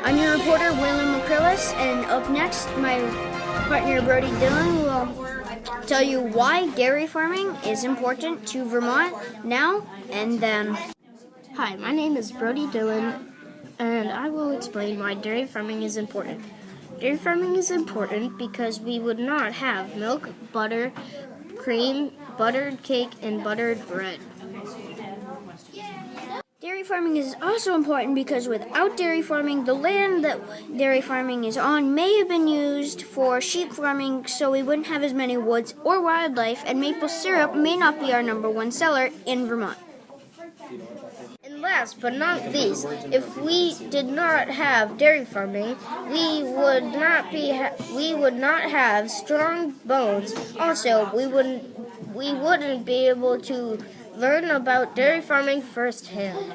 I'm your reporter, William and up next, my partner, Brody Dillon, will tell you why dairy farming is important to Vermont now and then. Hi, my name is Brody Dillon, and I will explain why dairy farming is important. Dairy farming is important because we would not have milk, butter, cream, buttered cake, and buttered bread. Dairy farming is also important because without dairy farming, the land that dairy farming is on may have been used for sheep farming, so we wouldn't have as many woods or wildlife, and maple syrup may not be our number one seller in Vermont. And last but not least, if we did not have dairy farming, we would not have strong bones. Also, we wouldn't be able to learn about dairy farming firsthand.